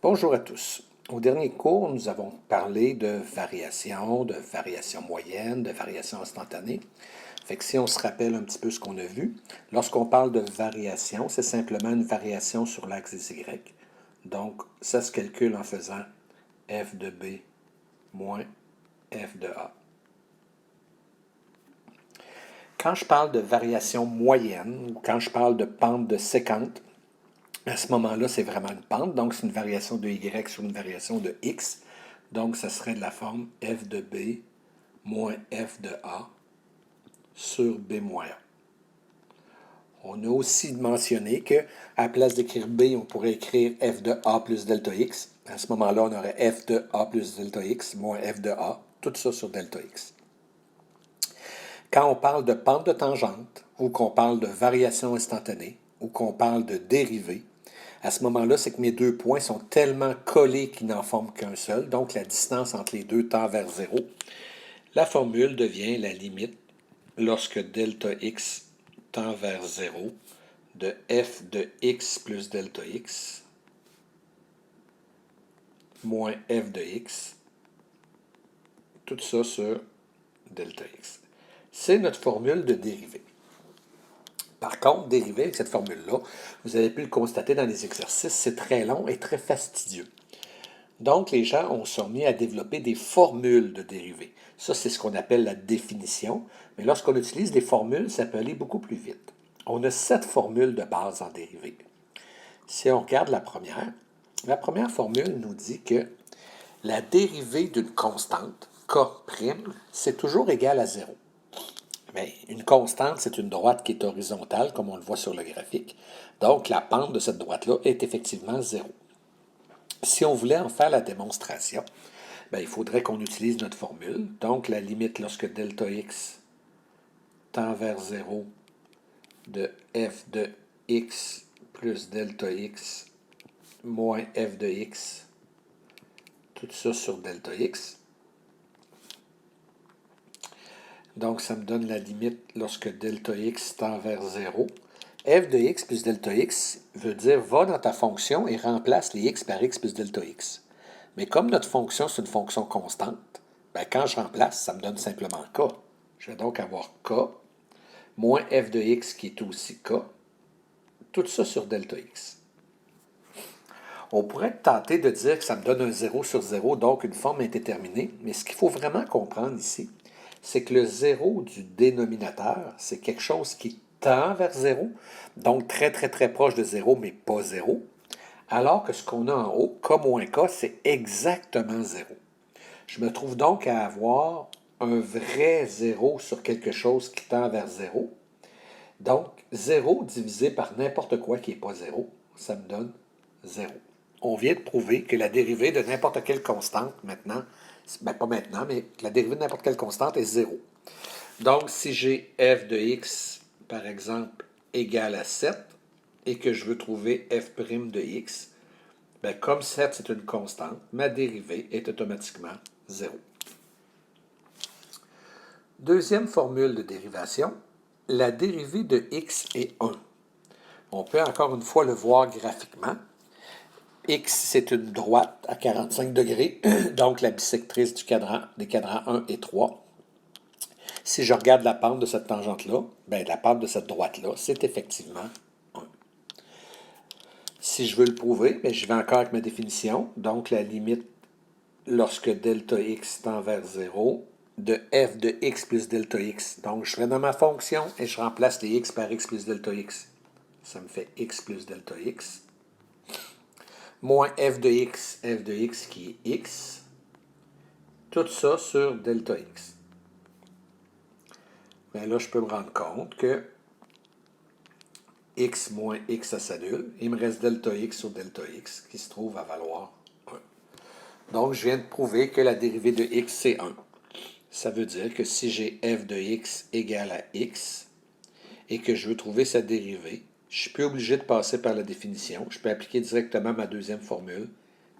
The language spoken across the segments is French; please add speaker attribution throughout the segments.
Speaker 1: Bonjour à tous. Au dernier cours, nous avons parlé de variation moyenne, de variation instantanée. Fait que si on se rappelle un petit peu ce qu'on a vu, lorsqu'on parle de variation, c'est simplement une variation sur l'axe des Y. Donc, ça se calcule en faisant f de B moins f de A. Quand je parle de variation moyenne, ou quand je parle de pente de séquente, à ce moment-là, c'est vraiment une pente, donc c'est une variation de Y sur une variation de X. Donc, ça serait de la forme f de B moins f de A sur B moins A. On a aussi mentionné qu'à la place d'écrire B, on pourrait écrire f de A plus delta X. À ce moment-là, on aurait f de A plus delta X moins f de A, tout ça sur delta X. Quand on parle de pente de tangente, ou qu'on parle de variation instantanée, ou qu'on parle de dérivée, à ce moment-là, c'est que mes deux points sont tellement collés qu'ils n'en forment qu'un seul, donc la distance entre les deux tend vers 0. La formule devient la limite lorsque delta x tend vers 0 de f de x plus delta x moins f de x, tout ça sur delta x. C'est notre formule de dérivée. Par contre, dériver avec cette formule-là, vous avez pu le constater dans les exercices, c'est très long et très fastidieux. Donc, les gens ont sont mis à développer des formules de dérivée. Ça, c'est ce qu'on appelle la définition. Mais lorsqu'on utilise des formules, ça peut aller beaucoup plus vite. On a 7 formules de base en dérivée. Si on regarde la première formule nous dit que la dérivée d'une constante, K', c'est toujours égal à 0. Mais une constante, c'est une droite qui est horizontale, comme on le voit sur le graphique. Donc, la pente de cette droite-là est effectivement 0. Si on voulait en faire la démonstration, bien, il faudrait qu'on utilise notre formule. Donc, la limite lorsque delta x tend vers 0 de f de x plus delta x moins f de x, tout ça sur delta x. Donc, ça me donne la limite lorsque delta x tend vers 0. f de x plus delta x veut dire va dans ta fonction et remplace les x par x plus delta x. Mais comme notre fonction, c'est une fonction constante, bien, quand je remplace, ça me donne simplement k. Je vais donc avoir k moins f de x qui est aussi k, tout ça sur delta x. On pourrait tenter de dire que ça me donne un 0 sur 0, donc une forme indéterminée, mais ce qu'il faut vraiment comprendre ici, c'est que le 0 du dénominateur, c'est quelque chose qui tend vers 0, donc très très très proche de 0, mais pas 0, alors que ce qu'on a en haut, k moins k, c'est exactement 0. Je me trouve donc à avoir un vrai 0 sur quelque chose qui tend vers 0. Donc, 0 divisé par n'importe quoi qui n'est pas 0, ça me donne 0. On vient de prouver que la dérivée de n'importe quelle constante, maintenant, bien pas maintenant, mais la dérivée de n'importe quelle constante est 0. Donc, si j'ai f de x, par exemple, égale à 7, et que je veux trouver f' de x, bien, comme 7, c'est une constante, ma dérivée est automatiquement 0. Deuxième formule de dérivation, la dérivée de x est 1. On peut encore une fois le voir graphiquement. X, c'est une droite à 45 degrés, donc la bisectrice des cadrans 1 et 3. Si je regarde la pente de cette tangente-là, bien, la pente de cette droite-là, c'est effectivement 1. Si je veux le prouver, bien, je vais encore avec ma définition. Donc, la limite lorsque delta x tend vers 0 de f de x plus delta x. Donc, je vais dans ma fonction et je remplace les x par x plus delta x. Ça me fait x plus delta x. Moins f de x qui est x. Tout ça sur delta x. Bien là, je peux me rendre compte que x moins x, ça s'annule. Il me reste delta x sur delta x qui se trouve à valoir 1. Donc, je viens de prouver que la dérivée de x, c'est 1. Ça veut dire que si j'ai f de x égale à x et que je veux trouver sa dérivée, je ne suis plus obligé de passer par la définition. Je peux appliquer directement ma deuxième formule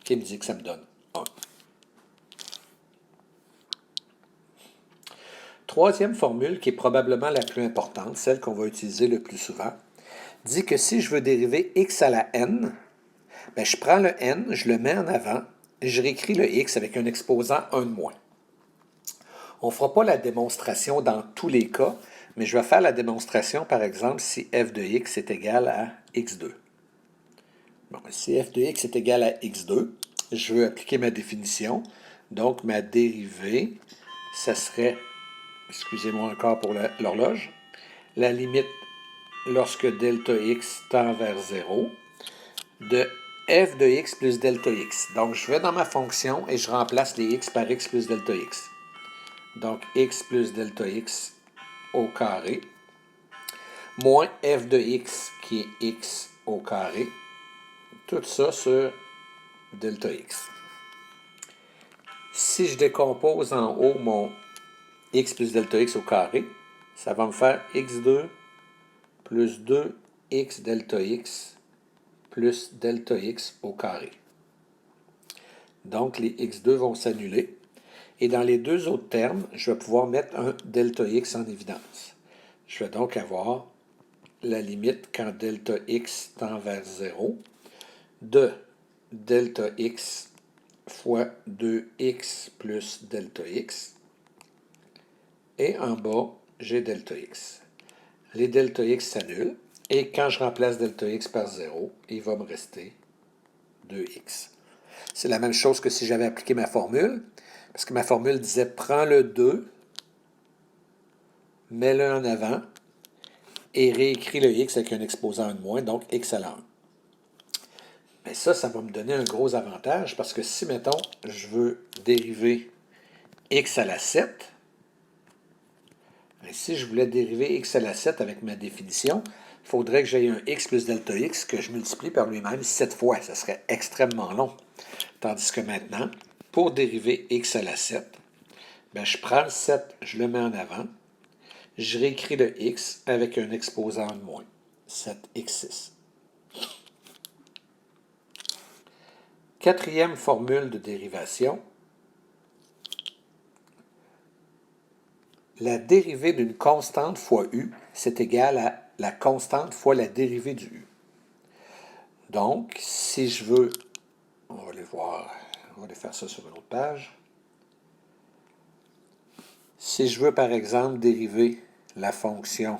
Speaker 1: qui me dit que ça me donne 1. Troisième formule, qui est probablement la plus importante, celle qu'on va utiliser le plus souvent, dit que si je veux dériver x à la n, Bien, je prends le n, je le mets en avant, et je réécris le x avec un exposant 1 de moins. On ne fera pas la démonstration dans tous les cas, mais je vais faire la démonstration, par exemple, si f de x est égal à x2. Bon, si f de x est égal à x2, je veux appliquer ma définition. Donc, ma dérivée, ça serait, excusez-moi encore pour l'horloge, la limite lorsque delta x tend vers 0 de f de x plus delta x. Donc, je vais dans ma fonction et je remplace les x par x plus delta x. Donc, x plus delta x au carré, moins f de x qui est x au carré, tout ça sur delta x. Si je décompose en haut mon x plus delta x au carré, ça va me faire x2 plus 2x delta x plus delta x au carré. Donc, les x2 vont s'annuler. Et dans les deux autres termes, je vais pouvoir mettre un delta x en évidence. Je vais donc avoir la limite quand delta x tend vers 0 de delta x fois 2x plus delta x. Et en bas, j'ai delta x. Les delta x s'annulent. Et quand je remplace delta x par 0, il va me rester 2x. C'est la même chose que si j'avais appliqué ma formule, parce que ma formule disait prends le 2, mets-le en avant et réécris le x avec un exposant 1 de moins, donc x à la 1. Mais ça va me donner un gros avantage parce que si, mettons, je veux dériver x à la 7, et si je voulais dériver x à la 7 avec ma définition, il faudrait que j'aie un x plus delta x que je multiplie par lui-même 7 fois. Ça serait extrêmement long. Tandis que maintenant, pour dériver x à la 7, bien, je prends le 7, je le mets en avant, je réécris le x avec un exposant de moins, 7x6. Quatrième formule de dérivation. La dérivée d'une constante fois u, c'est égal à la constante fois la dérivée du u. Donc, si je veux, on va aller voir, on va aller faire ça sur une autre page. Si je veux, par exemple, dériver la fonction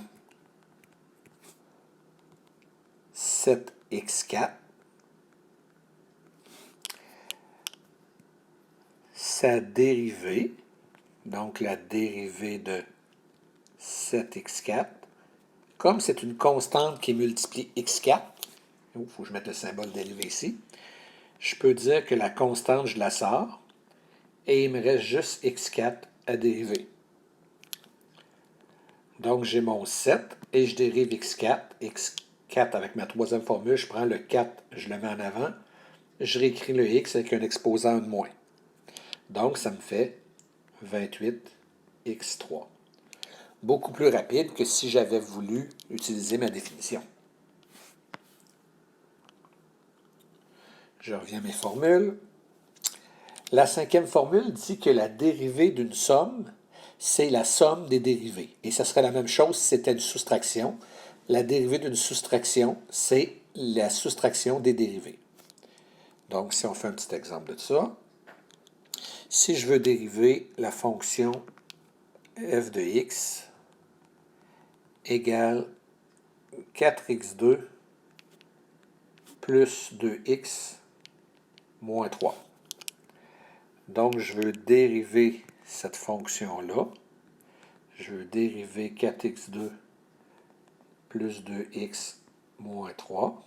Speaker 1: 7x4, sa dérivée, donc la dérivée de 7x4, comme c'est une constante qui multiplie x4, il faut que je mette le symbole dérivé ici, je peux dire que la constante, je la sors, et il me reste juste x4 à dériver. Donc, j'ai mon 7, et je dérive x4. x4 avec ma troisième formule, je prends le 4, je le mets en avant, je réécris le x avec un exposant de moins. Donc, ça me fait 28x3. Beaucoup plus rapide que si j'avais voulu utiliser ma définition. Je reviens à mes formules. La cinquième formule dit que la dérivée d'une somme, c'est la somme des dérivées. Et ça serait la même chose si c'était une soustraction. La dérivée d'une soustraction, c'est la soustraction des dérivées. Donc, si on fait un petit exemple de ça, si je veux dériver la fonction f de x égale 4x2 plus 2x moins 3. Donc, je veux dériver cette fonction-là. Je veux dériver 4x2 plus 2x moins 3.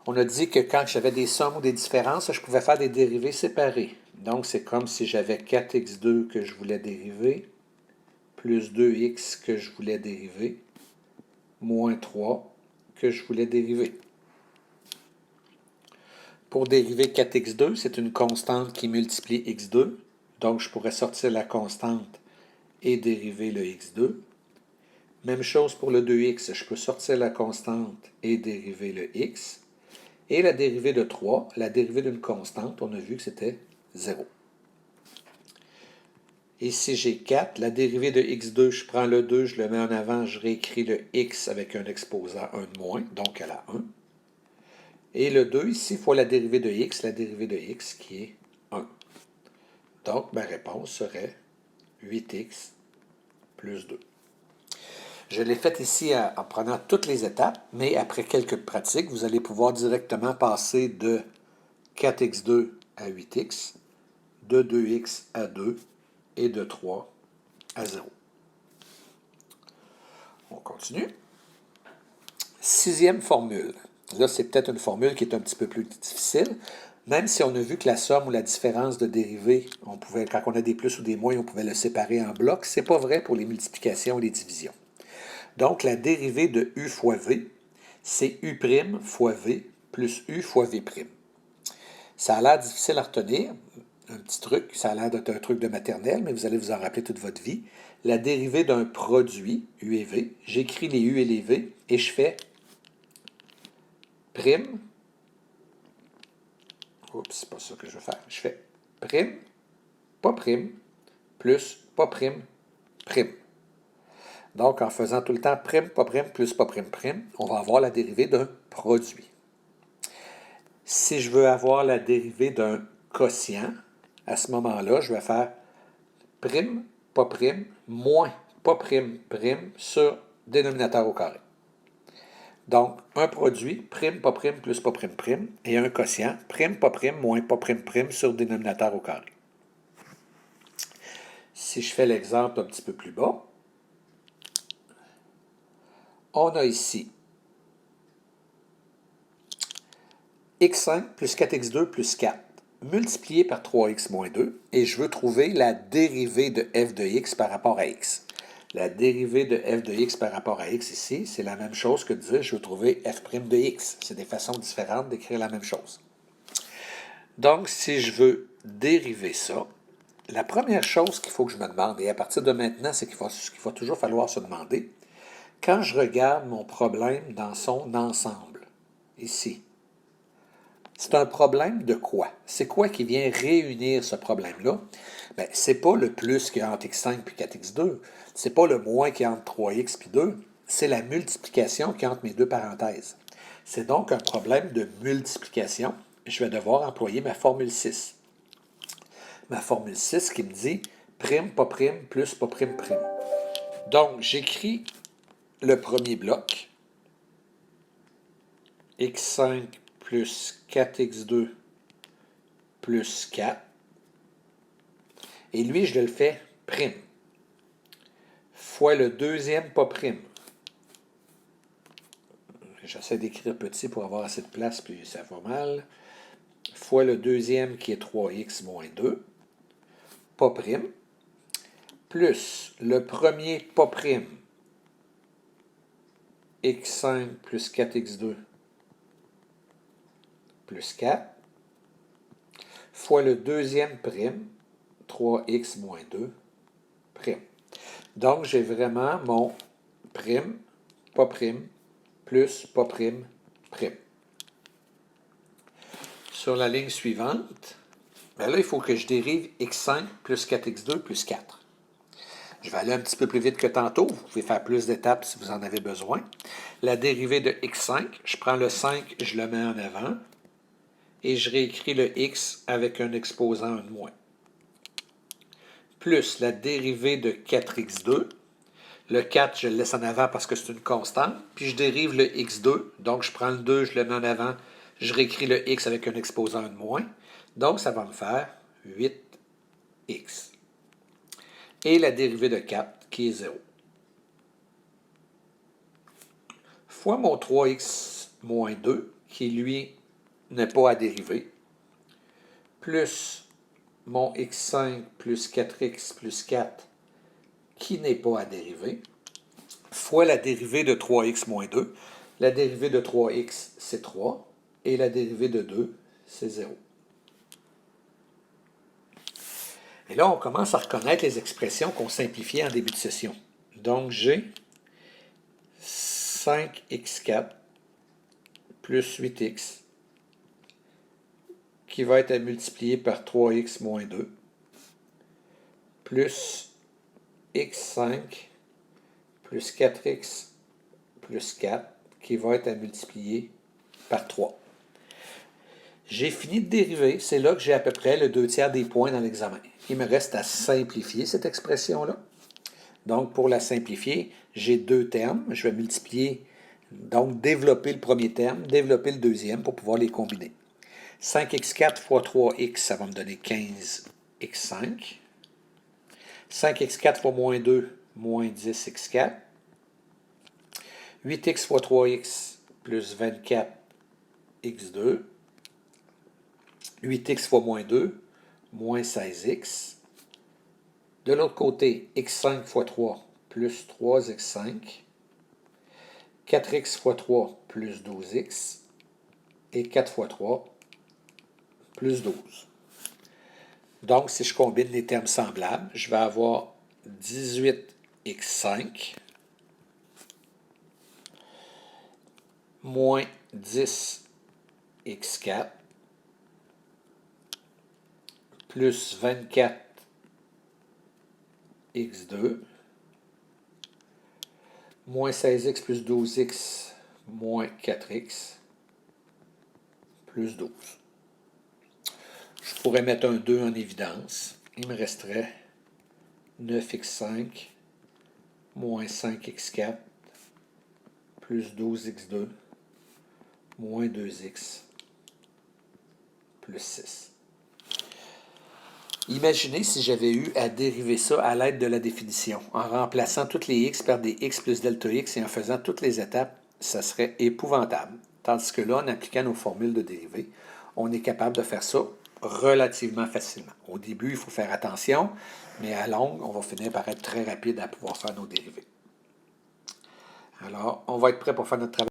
Speaker 1: On a dit que quand j'avais des sommes ou des différences, je pouvais faire des dérivées séparées. Donc, c'est comme si j'avais 4x2 que je voulais dériver, plus 2x que je voulais dériver, moins 3 que je voulais dériver. Pour dériver 4x2, c'est une constante qui multiplie x2. Donc, je pourrais sortir la constante et dériver le x2. Même chose pour le 2x, je peux sortir la constante et dériver le x. Et la dérivée de 3, la dérivée d'une constante, on a vu que c'était 0. Et si j'ai 4, la dérivée de x2, je prends le 2, je le mets en avant, je réécris le x avec un exposant 1 de moins, donc à la 1. Et le 2 ici fois la dérivée de x qui est 1. Donc, ma réponse serait 8x plus 2. Je l'ai fait ici en prenant toutes les étapes, mais après quelques pratiques, vous allez pouvoir directement passer de 4x2 à 8x, de 2x à 2 et de 3 à 0. On continue. Sixième formule. Là, c'est peut-être une formule qui est un petit peu plus difficile. Même si on a vu que la somme ou la différence de dérivés, quand on a des plus ou des moins, on pouvait le séparer en blocs, ce n'est pas vrai pour les multiplications et les divisions. Donc, la dérivée de u fois v, c'est u' fois v plus u fois v'. Ça a l'air difficile à retenir, un petit truc, ça a l'air d'être un truc de maternelle, mais vous allez vous en rappeler toute votre vie. La dérivée d'un produit, u et v, j'écris les u et les v, et je fais prime. Oups, c'est pas ça que je veux faire. Je fais prime, pas prime, plus pas prime, prime. Donc, en faisant tout le temps prime, pas prime, plus pas prime, prime, on va avoir la dérivée d'un produit. Si je veux avoir la dérivée d'un quotient, à ce moment-là, je vais faire prime, pas prime, moins pas prime, prime sur dénominateur au carré. Donc, un produit, prime, pas prime, plus pas prime, prime, et un quotient, prime, pas prime, moins pas prime, prime sur dénominateur au carré. Si je fais l'exemple un petit peu plus bas, on a ici x5 plus 4x2 plus 4 multiplié par 3x moins 2, et je veux trouver la dérivée de f de x par rapport à x. La dérivée de f de x par rapport à x ici, c'est la même chose que de dire je veux trouver f' de x. C'est des façons différentes d'écrire la même chose. Donc, si je veux dériver ça, la première chose qu'il faut que je me demande, et à partir de maintenant, c'est qu'il va toujours falloir se demander, quand je regarde mon problème dans son ensemble, ici, c'est un problème de quoi? C'est quoi qui vient réunir ce problème-là? Bien, c'est pas le plus qu'il y a entre x5 et 4x2. C'est pas le moins qu'il y a entre 3x et 2. C'est la multiplication qu'il y a entre mes deux parenthèses. C'est donc un problème de multiplication. Je vais devoir employer ma formule 6. Ma formule 6 qui me dit prime, pas prime, plus pas prime, prime. Donc, j'écris le premier bloc. x5 plus 4x2 plus 4. Et lui, je le fais prime. Fois le deuxième pas prime. J'essaie d'écrire petit pour avoir assez de place, puis ça va mal. Fois le deuxième qui est 3x moins 2. Pas prime. Plus le premier pas prime. x5 plus 4x2 plus 4. Fois le deuxième prime. 3x moins 2 prime. Donc, j'ai vraiment mon prime, pas prime, plus pas prime, prime. Sur la ligne suivante, bien là, il faut que je dérive x5 plus 4x2 plus 4. Je vais aller un petit peu plus vite que tantôt. Vous pouvez faire plus d'étapes si vous en avez besoin. La dérivée de x5, je prends le 5, je le mets en avant, et je réécris le x avec un exposant de moins. Plus la dérivée de 4x2. Le 4, je le laisse en avant parce que c'est une constante. Puis je dérive le x2. Donc, je prends le 2, je le mets en avant. Je réécris le x avec un exposant de moins. Donc, ça va me faire 8x. Et la dérivée de 4, qui est 0. Fois mon 3x moins 2, qui, lui, n'est pas à dériver. Plus mon x5 plus 4x plus 4, qui n'est pas à dériver, fois la dérivée de 3x moins 2. La dérivée de 3x, c'est 3, et la dérivée de 2, c'est 0. Et là, on commence à reconnaître les expressions qu'on simplifiait en début de session. Donc, j'ai 5x4 plus 8x qui va être à multiplier par 3x moins 2 plus x5 plus 4x plus 4 qui va être à multiplier par 3. J'ai fini de dériver. C'est là que j'ai à peu près le 2/3 des points dans l'examen. Il me reste à simplifier cette expression-là. Donc, pour la simplifier, j'ai deux termes. Je vais multiplier, donc développer le premier terme, développer le deuxième pour pouvoir les combiner. 5x4 fois 3x, ça va me donner 15x5. 5x4 fois moins 2, moins 10x4. 8x fois 3x plus 24x2. 8x fois moins 2, moins 16x. De l'autre côté, x5 fois 3 plus 3x5. 4x fois 3 plus 12x. Et 4 fois 3 plus 12. Donc, si je combine les termes semblables, je vais avoir 18x5 moins 10x4 plus 24x2 moins 16x plus 12x moins 4x plus 12. Je pourrais mettre un 2 en évidence. Il me resterait 9x5 moins 5x4 plus 12x2 moins 2x plus 6. Imaginez si j'avais eu à dériver ça à l'aide de la définition, en remplaçant toutes les x par des x plus delta x et en faisant toutes les étapes, ça serait épouvantable. Tandis que là, en appliquant nos formules de dérivée, on est capable de faire ça relativement facilement. Au début, il faut faire attention, mais à longue, on va finir par être très rapide à pouvoir faire nos dérivées. Alors, on va être prêt pour faire notre travail.